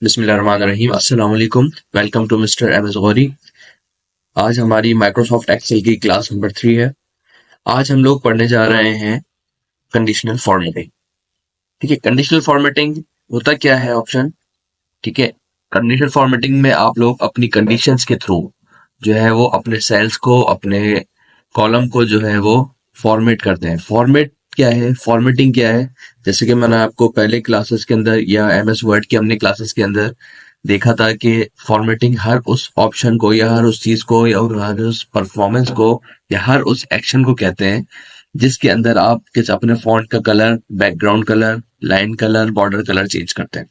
बिस्मिल्लाहिर्रहमानिर्रहीम। अस्सलाम वालेकुम। Welcome to mister M S Gauri. आज हमारी माइक्रोसॉफ्ट एक्सेल की क्लास नंबर 3 है। आज हम लोग पढ़ने जा रहे हैं कंडीशनल फॉर्मेटिंग। ठीक है, कंडीशनल फॉर्मेटिंग होता क्या है ऑप्शन। ठीक है, कंडीशनल फॉर्मेटिंग में आप लोग अपनी कंडीशंस के थ्रू जो है वो अपने सेल्स को, अपने कॉलम को जो है वो फॉर्मेट करते हैं। फॉर्मेट क्या है, फॉर्मेटिंग क्या है, जैसे कि मैंने आपको पहले क्लासेस के अंदर या एम एस वर्ड की हमने क्लासेस के अंदर देखा था कि फॉर्मेटिंग हर उस ऑप्शन को या हर उस चीज को या हर उस परफॉर्मेंस को या हर उस एक्शन को कहते हैं जिसके अंदर आप किस अपने फॉन्ट का colour, background colour, line colour, border colour change करते हैं।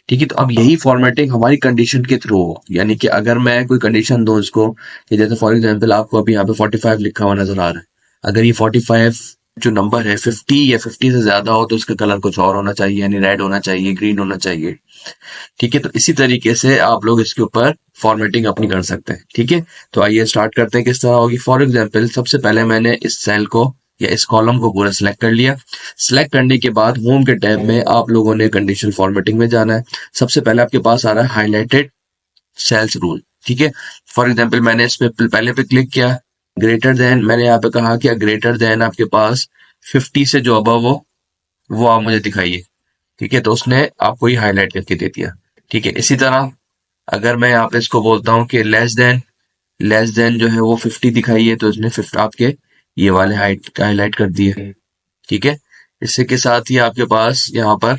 ठीक है, तो अब यही फॉर्मेटिंग हमारी कंडीशन के थ्रू हो, यानी कि अगर मैं कोई कंडीशन दूं इसको कि जैसे फॉर एग्जांपल आपको अभी यहाँ पे 45 लिखा हुआ नजर आ रहा है। अगर ये 45 जो नंबर है 50 या 50 से ज्यादा हो तो उसका कलर कुछ और होना चाहिए, यानी रेड होना चाहिए, ग्रीन होना चाहिए। ठीक है, तो इसी तरीके से आप लोग इसके ऊपर फॉर्मेटिंग अपनी कर सकते हैं। ठीक है, तो आइए स्टार्ट करते हैं किस तरह होगी। फॉर एग्जांपल सबसे पहले मैंने इस सेल को या इस कॉलम को पूरा सिलेक्ट कर लिया। सिलेक्ट करने के बाद होम के टैब में आप लोगों ने कंडीशनल फॉर्मेटिंग में जाना है। सबसे पहले आपके पास आ रहा है हाईलाइटेड सेल्स रूल। ठीक है, फॉर एग्जांपल मैंने इस पे पहले पे क्लिक किया, ग्रेटर देन मैंने यहाँ पे कहा कि ग्रेटर देन आपके पास 50 से जो अबव हो वो आप मुझे दिखाइए। ठीक है, तो उसने आपको ये हाईलाइट करके दे दिया। ठीक है, इसी तरह अगर मैं यहाँ पे इसको बोलता हूँ कि लेस देन जो है वो 50 दिखाइए तो इसने 50 आपके ये वाले हाईलाइट कर दिए। ठीक है, इससे के साथ ही आपके पास यहाँ पर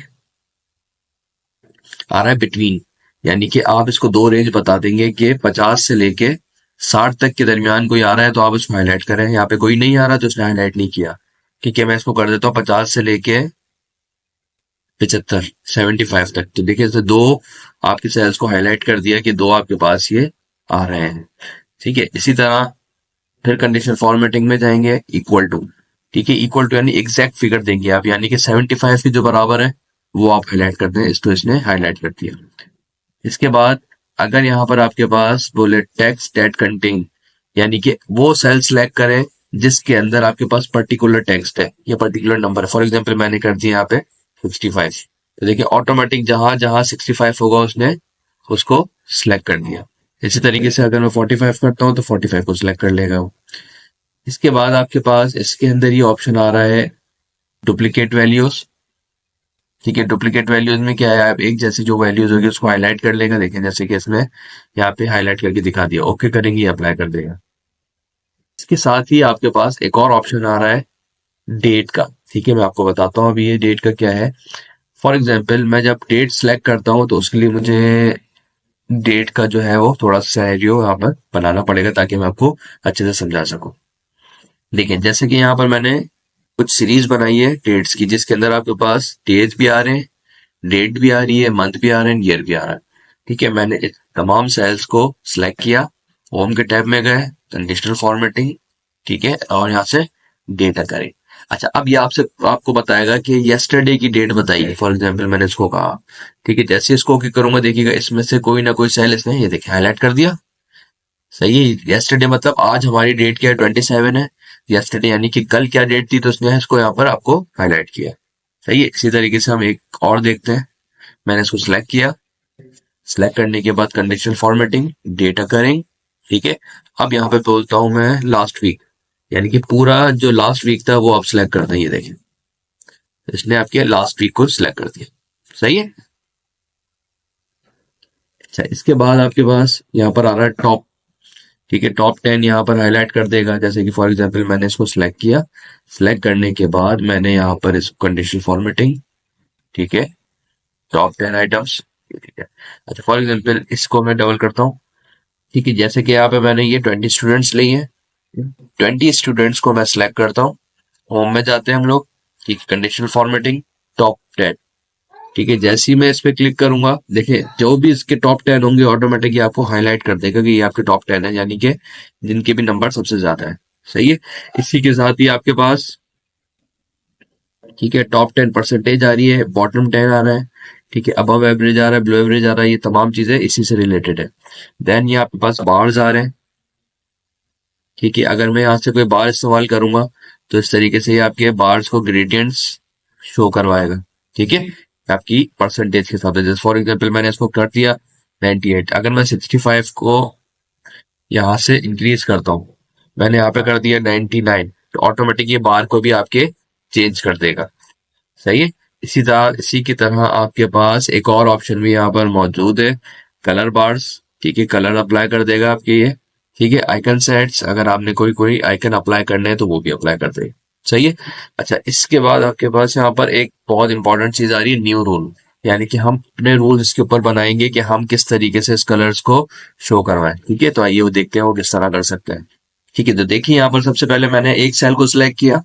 आ रहा है बिटवीन, यानी कि आप इसको दो रेंज बता देंगे कि 50 से लेके 60 तक के दरमियान कोई आ रहा है तो आप उसको हाईलाइट करें। यहाँ पे कोई नहीं आ रहा तो उसने हाईलाइट नहीं किया। ठीक है, मैं इसको कर देता हूँ 50 से लेके 75, 75 तक। तो देखिए इसने दो आपकी सेल्स को हाईलाइट कर दिया कि दो आपके पास ये आ रहे हैं। ठीक है, इसी तरह फिर कंडीशनल फॉर्मेटिंग में जाएंगे, इक्वल टू। ठीक है, इक्वल टू यानी एग्जैक्ट फिगर देंगे आप, यानी कि 75 के जो बराबर है वो आप हाईलाइट कर दें। इसको इसने हाईलाइट कर दिया। इसके बाद अगर यहाँ पर आपके पास बोले टेक्स्ट दैट कंटेन, यानी कि वो सेल सिलेक्ट करें जिसके अंदर आपके पास पर्टिकुलर टेक्स्ट है या पर्टिकुलर नंबर है। फॉर एग्जाम्पल मैंने कर दिया यहाँ पे 65, तो देखिए ऑटोमेटिक जहां जहां 65 होगा उसने उसको सिलेक्ट कर दिया। इसी तरीके से अगर मैं 45 करता हूँ तो 45 को सिलेक्ट कर लेगा वो। इसके बाद आपके पास इसके अंदर ये ऑप्शन आ रहा है डुप्लीकेट वैल्यूज। ठीक है, डुप्लीकेट वैल्यूज में क्या है, आप एक जैसी जो वैल्यूज होगी उसको हाईलाइट कर लेगा। देखें जैसे कि इसने यहाँ पे हाईलाइट करके दिखा दिया। ओके करेंगे, अप्लाई कर देगा। इसके साथ ही आपके पास एक और ऑप्शन आ रहा है डेट का। ठीक है, मैं आपको बताता हूँ अभी ये डेट का क्या है। फॉर एग्जाम्पल मैं जब डेट सेलेक्ट करता हूँ तो उसके लिए मुझे डेट का जो है वो थोड़ा सा सिनेरियो यहाँ पर बनाना पड़ेगा ताकि मैं आपको अच्छे से समझा सकूं। देखिए जैसे कि यहाँ पर मैंने कुछ सीरीज बनाई है डेट्स की जिसके अंदर आपके पास डेज भी आ रहे हैं, डेट भी आ रही है, मंथ भी आ रहे हैं, ईयर भी आ रहा है। ठीक है, मैंने इस तमाम सेल्स को सिलेक्ट किया, होम के टैब में गए, कंडीशनल फॉर्मेटिंग। ठीक है, और यहाँ से डेटा करें। अच्छा, अब ये आपसे आपको बताएगा कि यस्टरडे की डेट बताइए। फॉर एग्जांपल मैंने इसको कहा। ठीक है, जैसे इसको क्लिक करूंगा देखिएगा इसमें से कोई ना कोई सेल इसने ये देखिए हाईलाइट कर दिया। सही है, यस्टरडे मतलब आज हमारी डेट क्या है, 27 है। यस्टरडे यानी कि कल क्या डेट थी तो उसने इसको यहाँ पर आपको हाईलाइट किया। सही है, इसी तरीके से हम एक और देखते हैं। मैंने इसको सिलेक्ट किया, सिलेक्ट करने के बाद कंडीशनल फॉर्मेटिंग, डेटा करें। ठीक है, अब यहाँ पे बोलता हूं मैं लास्ट वीक, यानी कि पूरा जो लास्ट वीक था वो आप सिलेक्ट कर दें। ये देखें इसने आपके लास्ट वीक को सिलेक्ट कर दिया। सही है। अच्छा, इसके बाद आपके पास यहाँ पर आ रहा है टॉप। ठीक है, टॉप 10 यहाँ पर हाईलाइट कर देगा। जैसे कि फॉर एग्जांपल मैंने इसको सिलेक्ट किया, सिलेक्ट करने के बाद मैंने यहाँ पर इस कंडीशनल फॉर्मेटिंग। ठीक है, टॉप 10 आइटम्स। ठीक है, अच्छा फॉर एग्जांपल इसको मैं डबल करता हूँ। ठीक है, जैसे कि यहाँ पे मैंने ये 20 स्टूडेंट्स लिए हैं, 20 स्टूडेंट्स को मैं सिलेक्ट करता हूँ। होम में जाते हैं हम लोग। ठीक है, कंडीशनल फॉर्मेटिंग, टॉप 10। ठीक है, जैसे ही मैं इस पे क्लिक करूंगा देखिए जो भी इसके टॉप 10 होंगे ऑटोमेटिकली आपको हाईलाइट कर देगा कि ये आपके टॉप 10 है, यानी कि जिनके भी नंबर सबसे ज्यादा है। सही है, इसी के साथ ही आपके पास ठीक है टॉप 10 परसेंटेज आ रही है, बॉटम 10 आ रहा है। ठीक है, अबव एवरेज आ रहा है, बिलो एवरेज आ रहा है, ये तमाम चीजें इसी से रिलेटेड है। देन ये आपके पास बार्स आ रहे हैं। ठीक है, अगर मैं यहाँ से कोई बार इस्तेमाल करूंगा तो इस तरीके से ये आपके बार्स को ग्रेडियंट्स शो करवाएगा। ठीक है, आपकी परसेंटेज के हिसाब से। जैसे फॉर एग्जाम्पल मैंने इसको कर दिया 98, अगर मैं 65 को यहाँ से इंक्रीज करता हूँ, मैंने यहाँ पे कर दिया 99, तो ऑटोमेटिक ये बार को भी आपके चेंज कर देगा। सही है। इसी की तरह आपके पास एक और ऑप्शन भी यहाँ पर मौजूद है, कलर बार्स। ठीक है, कलर अप्लाई कर देगा आपके ये। ठीक है, आइकन सेट्स, अगर आपने कोई कोई आइकन अप्लाई करने हैं तो वो भी अप्लाई कर देगा। सही है। अच्छा, इसके बाद आपके पास यहाँ पर एक बहुत इंपॉर्टेंट चीज आ रही है, न्यू रूल। यानी कि हम अपने रूल इसके ऊपर बनाएंगे कि हम किस तरीके से इस कलर्स को शो करवाएं। ठीक है, तो आइए वो देखते हैं वो किस तरह कर सकते हैं। ठीक है, तो देखिए यहाँ पर सबसे पहले मैंने एक सेल को सिलेक्ट किया।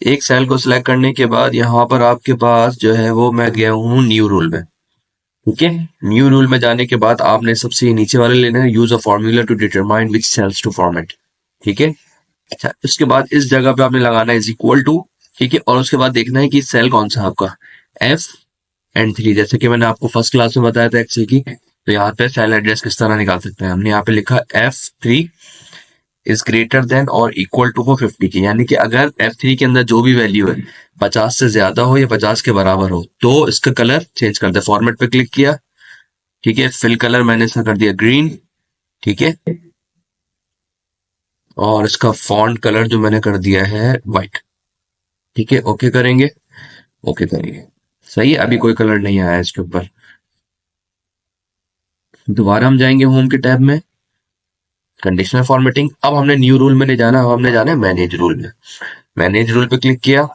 एक सेल को सिलेक्ट करने के बाद यहाँ पर आपके पास जो है वो मैं गया हूँ न्यू रूल में। ठीक है, न्यू रूल में जाने के बाद आपने सबसे नीचे वाले लेना है, use a formula to determine which cells to format. ठीक है। अच्छा, उसके बाद इस जगह पे आपने लगाना है इज इक्वल टू। ठीक है, और उसके बाद देखना है कि सेल कौन सा है आपका, F3। जैसे कि मैंने आपको फर्स्ट क्लास में बताया था एक्सेल की, तो यहाँ पे सेल एड्रेस किस तरह निकाल सकते हैं। हमने यहाँ पे लिखा F3 इज ग्रेटर देन और इक्वल टू हो 50 की, यानी कि अगर F3 के अंदर जो भी वैल्यू है 50 से ज्यादा हो या 50 के बराबर हो तो इसका कलर चेंज कर दे। फॉर्मेट पे क्लिक किया। ठीक है, फिल कलर मैंने इसका कर दिया ग्रीन। ठीक है, और इसका फॉन्ट कलर जो मैंने कर दिया है व्हाइट। ठीक है, ओके करेंगे। ओके करेंगे। सही है, अभी कोई कलर नहीं आया इसके ऊपर। दोबारा हम जाएंगे होम के टैब में, कंडीशनल फॉर्मेटिंग। अब हमने न्यू रूल में नहीं जाना, अब हमने जाना है मैनेज रूल में। मैनेज रूल पे क्लिक किया।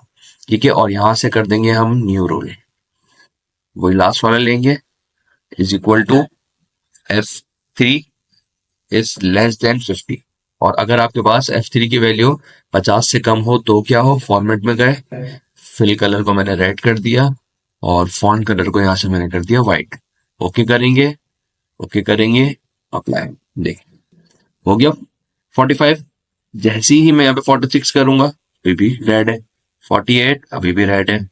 ठीक है, और यहां से कर देंगे हम न्यू रूल, वही लास्ट वाला लेंगे, is equal to F3 is less than 50। और अगर आपके पास F3 की वैल्यू 50 से कम हो तो क्या हो, फॉर्मेट में गए, फिल कलर को मैंने रेड कर दिया और फॉन्ट कलर को यहां से मैंने कर दिया व्हाइट। ओके करेंगे। ओके करेंगे, अप्लाई। देख, हो गया 45। जैसे ही मैं यहाँ पे 46 करूंगा अभी भी रेड है, 48 अभी भी रेड है,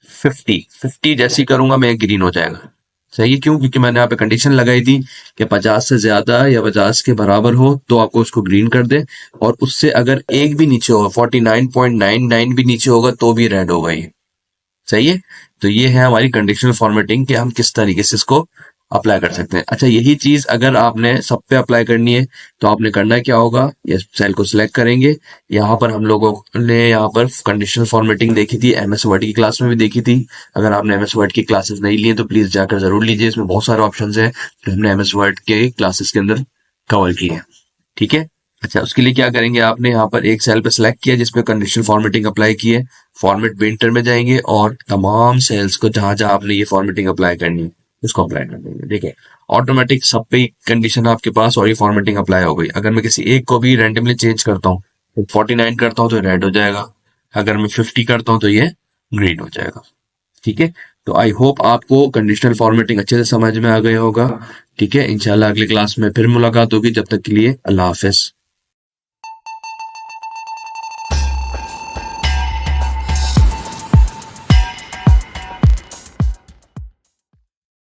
50 जैसे ही करूंगा मैं ग्रीन हो जाएगा। सही है, क्यों? क्योंकि मैंने यहाँ पे कंडीशन लगाई थी कि 50 से ज्यादा या 50 के बराबर हो तो आपको उसको ग्रीन कर दे, और उससे अगर एक भी नीचे होगा, 49.99 भी नीचे होगा तो भी रेड होगा ये। सही है, तो ये है हमारी कंडीशनल फॉर्मेटिंग कि हम किस तरीके से इसको अप्लाई कर सकते हैं। अच्छा, यही चीज अगर आपने सब पे अप्लाई करनी है तो आपने करना क्या होगा, ये सेल को सिलेक्ट करेंगे। यहाँ पर हम लोगों ने यहाँ पर कंडीशनल फॉर्मेटिंग देखी थी, एमएस वर्ड की क्लास में भी देखी थी। अगर आपने एमएस वर्ड की क्लासेस नहीं ली तो प्लीज जाकर जरूर लीजिए, इसमें बहुत सारे ऑप्शन है जो हमने एमएस वर्ड के क्लासेस के अंदर कवर किए हैं। ठीक है। अच्छा, उसके लिए क्या करेंगे, आपने यहाँ पर एक सेल पे सिलेक्ट किया जिसपे कंडीशनल फॉर्मेटिंग अप्लाई की है, फॉर्मेट पेंटर में जाएंगे और तमाम सेल्स को जहां जहां आपने ये फॉर्मेटिंग अप्लाई करनी है उसको अप्लाई कर देंगे। ठीक है, ऑटोमेटिक सब पे कंडीशन आपके पास और ये फॉर्मेटिंग अप्लाई हो गई। अगर मैं किसी एक को भी रैंडमली चेंज करता हूँ, 49 करता हूँ तो रेड हो जाएगा, अगर मैं 50 करता हूँ तो ये ग्रीन हो जाएगा। ठीक है, तो आई होप आपको कंडीशनल फॉर्मेटिंग अच्छे से समझ में आ गया होगा। ठीक है, इंशाल्लाह अगली क्लास में फिर मुलाकात होगी, जब तक के लिए अल्लाह हाफिज।